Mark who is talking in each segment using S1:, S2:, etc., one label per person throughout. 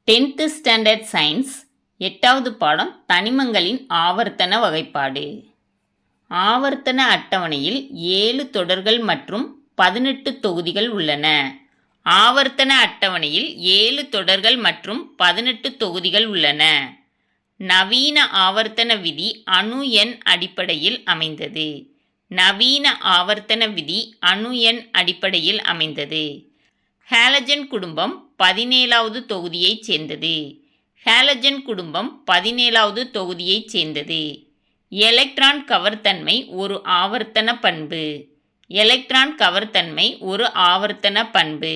S1: 10th standard science 8வது பாடம் தனிமங்களின் ஆவர்த்தன வகைப்பாடு. ஆவர்த்தன அட்டவணையில் 7 தொடர்கள் மற்றும் 18 தொகுதிகள் உள்ளன. ஆவர்த்தன அட்டவணையில் 7 தொடர்கள் மற்றும் 18 தொகுதிகள் உள்ளன. நவீன ஆவர்த்தன விதி அணு எண் அடிப்படையில் அமைந்தது. நவீன ஆவர்த்தன விதி அணு எண் அடிப்படையில் அமைந்தது. ஹாலஜன் குடும்பம் 17வது தொகுதியைச் சேர்ந்தது. ஹாலஜன் குடும்பம் 17வது தொகுதியைச் சேர்ந்தது. எலக்ட்ரான் கவர்த்தன்மை ஒரு ஆவர்த்தன பண்பு. எலக்ட்ரான் கவர்த்தன்மை ஒரு ஆவர்த்தன பண்பு.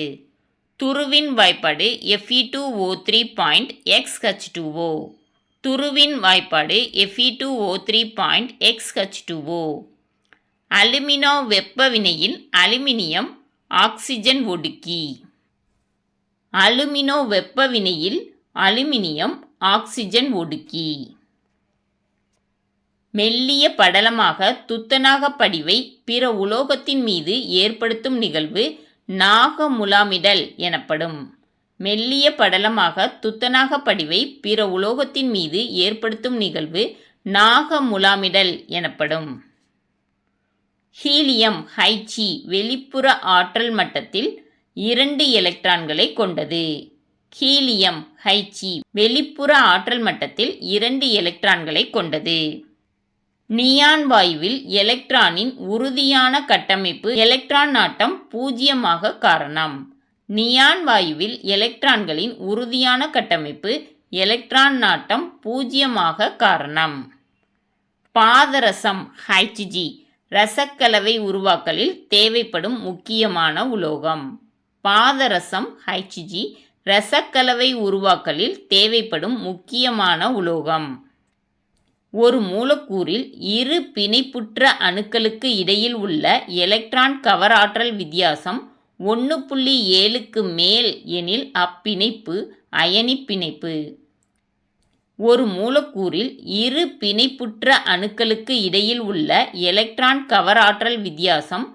S1: துருவின் வாய்ப்பாடு Fe2O3.XH2O. துருவின் வாய்ப்பாடு Fe2O3.XH2O. அலுமினோ வெப்ப வினையில் அலுமினியம் ஆக்சிஜன் ஒடுக்கி. அலுமினோ வெப்ப வினையில் அலுமினியம் ஆக்சிஜன் ஒடுக்கி. மெல்லிய படலமாக துத்தநாக படிவை பிற உலோகத்தின் மீது ஏற்படுத்தும் நிகழ்வு நாகமுலாமிடல் எனப்படும். மெல்லிய படலமாக துத்தநாக படிவை பிற உலோகத்தின் மீது ஏற்படுத்தும் நிகழ்வு நாகமுலாமிடல் எனப்படும். ஹீலியம் Hg வெளிப்புற ஆற்றல் மட்டத்தில் 2 எலக்ட்ரான்களை கொண்டது. ஹீலியம் Hg வெளிப்புற ஆற்றல் மட்டத்தில் 2 எலக்ட்ரான்களை கொண்டது. நியான் வாயுவில் எலக்ட்ரானின் உறுதியான கட்டமைப்பு எலக்ட்ரான் நாட்டம் 0 காரணம். நியான் வாயுவில் எலக்ட்ரான்களின் உறுதியான கட்டமைப்பு எலக்ட்ரான் நாட்டம் 0 காரணம். பாதரசம் Hg இரசக்கலவை உருவாக்கலில் தேவைப்படும் முக்கியமான உலோகம். பாதரசம் Hg இரசக்கலவை உருவாக்கலில் தேவைப்படும் முக்கியமான உலோகம். ஒரு மூலக்கூறில் 2 பிணைப்புற்ற அணுக்களுக்கு இடையில் உள்ள எலக்ட்ரான் கவர் ஆற்றல் வித்தியாசம் 1.7க்கு மேல் எனில் அப்பிணைப்பு அயனி பிணைப்பு. ஒரு மூலக்கூறில் 2 பிணைப்புற்ற அணுக்களுக்கு இடையில் உள்ள எலக்ட்ரான் கவர் ஆற்றல் வித்தியாசம்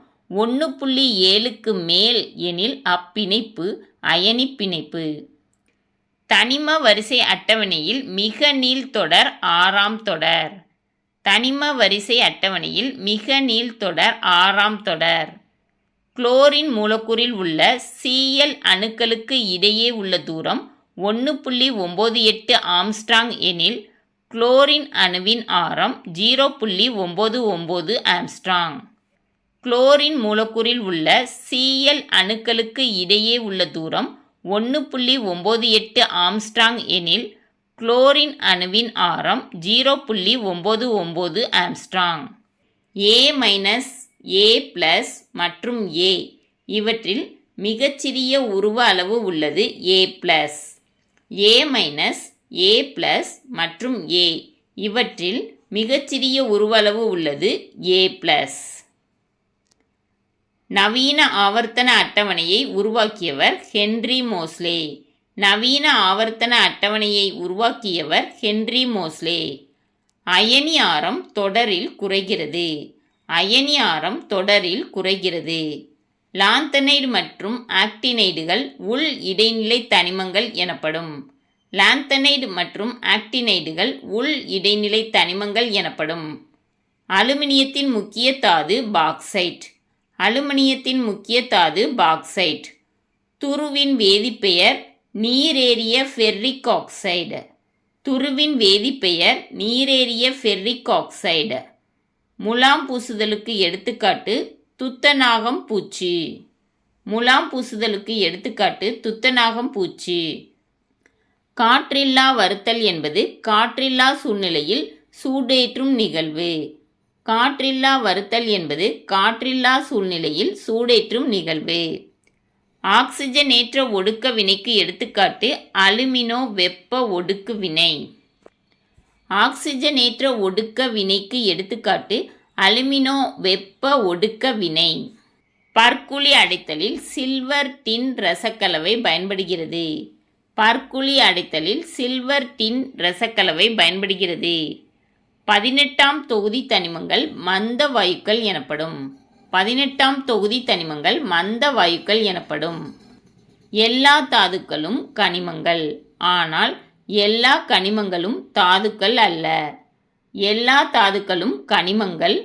S1: 1.7க்கு மேல் எனில் அப்பிணைப்பு அயனி பிணைப்பு. தனிம வரிசை அட்டவணையில் மிக நீள்தொடர் 6ஆம் தொடர். தனிம வரிசை அட்டவணையில் மிக நீள்தொடர் 6ஆம் தொடர். குளோரின் மூலக்கூறில் உள்ள Cl அணுக்களுக்கு இடையே உள்ள தூரம் 1.98 ஆம்ஸ்ட்ராங் எனில் குளோரின் அணுவின் ஆரம் 0.99 ஆம்ஸ்ட்ராங். குளோரின் மூலக்கூறில் உள்ள Cl அணுக்களுக்கு இடையே உள்ள தூரம் 1.98 ஆம்ஸ்ட்ராங் எனில் குளோரின் அணுவின் ஆரம் 0.99 ஆம்ஸ்ட்ராங். A-, A+ மற்றும் A இவற்றில் மிகச்சிறிய உருவ அளவு உள்ளது A+. A-, A+ மற்றும் A இவற்றில் மிகச்சிறிய உருவ அளவு உள்ளது A+. நவீன ஆவர்த்தன அட்டவணையை உருவாக்கியவர் ஹென்றி மோஸ்லே. நவீன ஆவர்த்தன அட்டவணையை உருவாக்கியவர் ஹென்றி மோஸ்லே. அயனி ஆரம் தொடரில் குறைகிறது. அயனி ஆரம் தொடரில் குறைகிறது. லாந்தனைடு மற்றும் ஆக்டினைடுகள் உள் இடைநிலை தனிமங்கள் எனப்படும். லாந்தனைடு மற்றும் ஆக்டினைடுகள் உள் இடைநிலை தனிமங்கள் எனப்படும். அலுமினியத்தின் முக்கிய தாது பாக்சைட். அலுமினியத்தின் முக்கிய தாது பாக்சைட். துருவின் வேதிப்பெயர் நீரேறிய ஃபெர்ரிக் ஆக்சைடு. துருவின் வேதிப்பெயர் நீரேறிய ஃபெர்ரிக் ஆக்சைடு. முலாம் பூசுதலுக்கு எடுத்துக்காட்டு துத்தநாகம் பூச்சு. முலாம் பூசுதலுக்கு எடுத்துக்காட்டு துத்தநாகம் பூச்சு. காற்றில்லா வறுத்தல் என்பது காற்றில்லா சூழ்நிலையில் சூடேற்றும் நிகழ்வு. காற்றில்லா வறுத்தல் என்பது காற்றில்லா சூழ்நிலையில் சூடேற்றும் நிகழ்வு. ஆக்சிஜனேற்ற ஒடுக்க வினைக்கு எடுத்துக்காட்டு அலுமினோ வெப்ப ஒடுக்கு வினை. ஆக்சிஜனேற்ற ஒடுக்க வினைக்கு எடுத்துக்காட்டு அலுமினோ வெப்ப ஒடுக்க வினை. பற்குழி அடைத்தலில் சில்வர் டின் இரசக்கலவை பயன்படுகிறது. பற்குழி அடைத்தலில் சில்வர் டின் இரசக்கலவை பயன்படுகிறது. 18ஆம் தொகுதி தனிமங்கள் மந்த வாயுக்கள் எனப்படும். 18ஆம் தொகுதி தனிமங்கள் மந்த வாயுக்கள் எனப்படும். எல்லா தாதுக்களும் கனிமங்கள். ஆனால் எல்லா கனிமங்களும் தாதுக்கள் அல்ல. எல்லா தாதுக்களும் கனிமங்கள்,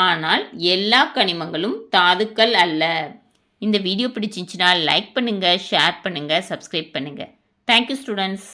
S1: ஆனால் எல்லா கனிமங்களும் தாதுக்கள் அல்ல. இந்த வீடியோ பிடிச்சிருந்துச்சுன்னா லைக் பண்ணுங்கள், ஷேர் பண்ணுங்கள், சப்ஸ்கிரைப் பண்ணுங்கள். Thank you students.